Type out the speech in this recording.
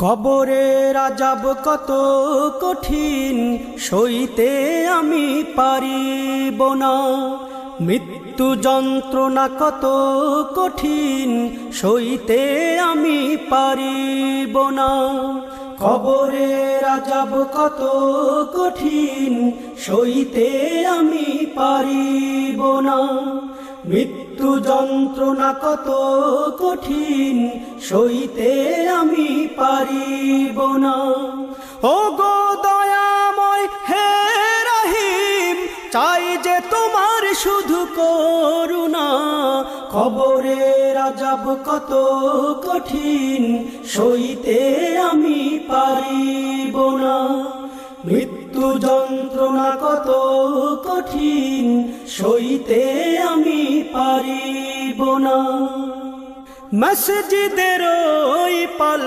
কবরের আযাব কত কঠিন, সইতে আমি পারিব না। মৃত্যু যন্ত্রণা কত কঠিন, সইতে আমি পারিব না। কবরের আযাব কত কঠিন, সইতে আমি পারিব না। মৃত্যু যন্ত্রণা কত কঠিন, সইতে আমি পারিব না। ও গো দয়াময় হে রহিম, চাই যে তোমার শুধু করুণা। কবরের আযাব কত কঠিন, সইতে আমি পারিব না। মৃত্যু যন্ত্রণা কত কঠিন, সইতে আমি পারিব না। মসজিদের ওই পাল